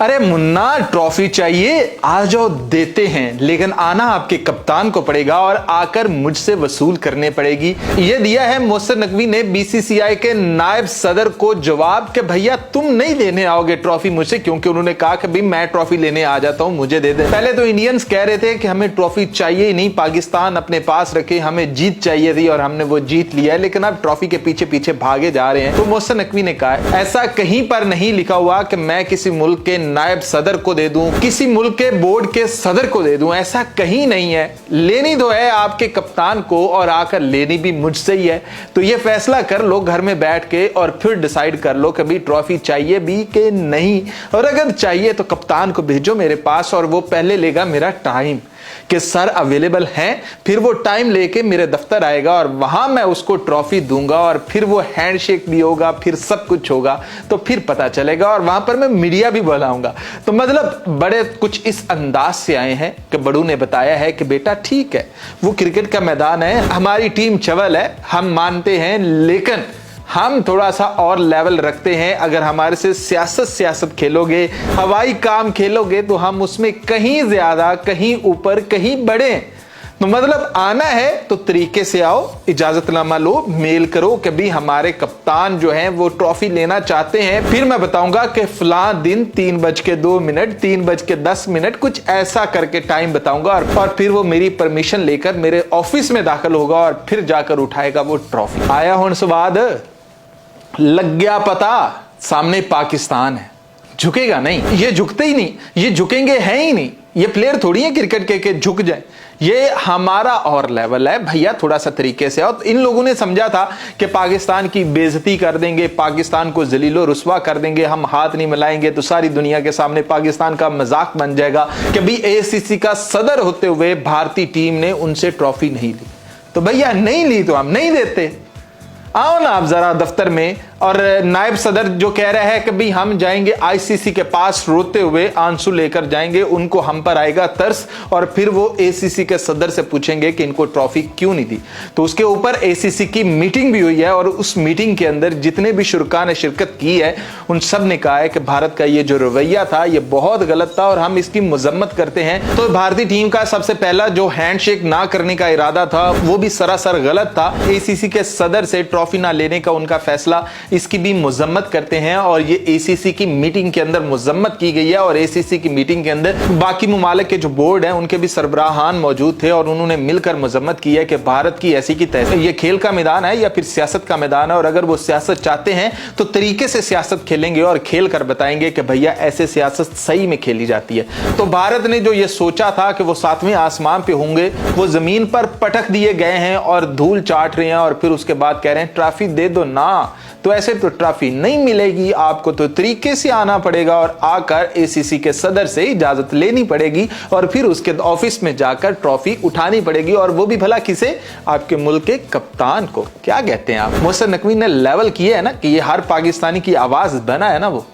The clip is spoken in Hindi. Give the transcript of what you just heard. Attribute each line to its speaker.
Speaker 1: अरे मुन्ना, ट्रॉफी चाहिए, आ जाओ देते हैं, लेकिन आना आपके कप्तान को पड़ेगा और आकर मुझसे वसूल करने पड़ेगी। ये दिया है मोहसिन नकवी ने बीसीसीआई के नायब सदर को जवाब कि भैया तुम नहीं लेने आओगे ट्रॉफी मुझसे, क्योंकि उन्होंने कहा कि भाई मैं ट्रॉफी लेने आ जाता हूं, मुझे दे दे। पहले तो इंडियंस कह रहे थे कि हमें ट्रॉफी चाहिए ही नहीं, पाकिस्तान अपने पास रखे, हमें जीत चाहिए थी और हमने वो जीत लिया है, लेकिन अब ट्रॉफी के पीछे पीछे भागे जा रहे हैं। तो मोहसिन नकवी ने कहा ऐसा कहीं पर नहीं लिखा हुआ कि मैं किसी मुल्क के नायब सदर को दे दूं, किसी मुल्क के बोर्ड के सदर को दे दूं, ऐसा कहीं नहीं है। लेनी तो है आपके कप्तान को और आकर लेनी भी मुझसे ही है। तो ये फैसला कर लो घर में बैठ के और फिर डिसाइड कर लो कि भाई ट्रॉफी चाहिए भी कि नहीं, और अगर चाहिए तो कप्तान को भेजो मेरे पास और वो पहले लेगा मेरा टाइम कि सर अवेलेबल हैं, फिर वो टाइम लेके मेरे दफ्तर आएगा और वहां मैं उसको ट्रॉफी दूंगा और फिर वो हैंडशेक भी होगा, फिर सब कुछ होगा, तो फिर पता चलेगा और वहां पर मैं मीडिया भी बुलाऊंगा। तो मतलब बड़े कुछ इस अंदाज से आए हैं कि बड़ू ने बताया है कि बेटा ठीक है, वो क्रिकेट का मैदान है, हमारी टीम चवल है, हम मानते हैं, लेकिन हम थोड़ा सा और लेवल रखते हैं। अगर हमारे से सियासत खेलोगे, हवाई काम खेलोगे, तो हम उसमें कहीं ज्यादा, कहीं ऊपर, कहीं बड़े। तो मतलब आना है तो तरीके से आओ, इजाजतनामा लो, मेल करो कि भी हमारे कप्तान जो हैं वो ट्रॉफी लेना चाहते हैं, फिर मैं बताऊंगा कि फलां दिन 3:02, 3:10, कुछ ऐसा करके टाइम बताऊंगा और फिर वो मेरी परमिशन लेकर मेरे ऑफिस में दाखिल होगा और फिर जाकर उठाएगा वो ट्रॉफी। आया हुण स्वाद, लग गया पता, सामने पाकिस्तान है, झुकेगा नहीं, ये झुकते ही नहीं, ये झुकेंगे हैं ही नहीं, ये प्लेयर थोड़ी है क्रिकेट के झुक जाए, ये हमारा और लेवल है भैया, थोड़ा सा तरीके से आओ। इन लोगों ने समझा था कि पाकिस्तान की बेइज्जती कर देंगे, पाकिस्तान को जलीलो रुस्वा कर देंगे, हम हाथ नहीं मिलाएंगे तो सारी दुनिया के सामने पाकिस्तान का मजाक बन जाएगा कि भाई एसीसी का सदर होते हुए भारतीय टीम ने उनसे ट्रॉफी नहीं ली। तो भैया नहीं ली तो हम नहीं देते। आओ ना आप जरा दफ्तर में, और नायब सदर जो कह रहा है कि भाई हम जाएंगे आईसीसी के पास, रोते हुए आंसू लेकर जाएंगे, उनको हम पर आएगा तरस और फिर वो एसीसी के सदर से पूछेंगे कि इनको ट्रॉफी क्यों नहीं दी। तो उसके ऊपर एसीसी की मीटिंग भी हुई है और उस मीटिंग के अंदर जितने भी शुरका ने शिरकत की है उन सब ने कहा है कि भारत का ये जो रवैया था ये बहुत गलत था और हम इसकी मजम्मत करते हैं। तो भारतीय टीम का सबसे पहला जो हैंडशेक ना करने का इरादा था वो भी सरासर गलत था। एसीसी के सदर से ट्रॉफी ना लेने का उनका फैसला, इसकी भी मजम्मत करते हैं और ये एसीसी की मीटिंग के अंदर मजम्मत की गई है। और एसीसी की मीटिंग के अंदर बाकी मुमालिक के जो बोर्ड हैं उनके भी सरबराहान मौजूद थे और उन्होंने मिलकर मजम्मत की है कि भारत की ऐसी की तैसी, ये खेल का मैदान है या फिर सियासत का मैदान है, और अगर वो सियासत चाहते हैं तो तरीके से सियासत खेलेंगे और खेल कर बताएंगे कि भैया ऐसे सियासत सही में खेली जाती है। तो भारत ने जो ये सोचा था कि वो 7वें आसमान पे होंगे, वो जमीन पर पटक दिए गए हैं और धूल चाट रहे हैं और फिर उसके बाद कह रहे हैं ट्रॉफी दे दो ना। तो ऐसे तो ट्रॉफी नहीं मिलेगी, आपको तो तरीके से आना पड़ेगा और आकर एसीसी के सदर से इजाजत लेनी पड़ेगी और फिर उसके ऑफिस में जाकर ट्रॉफी उठानी पड़ेगी, और वो भी भला किसे, आपके मुल्क के कप्तान को। क्या कहते हैं आप? मोहसिन नकवी ने लेवल किया है ना कि ये हर पाकिस्तानी की आवाज बना है ना वो।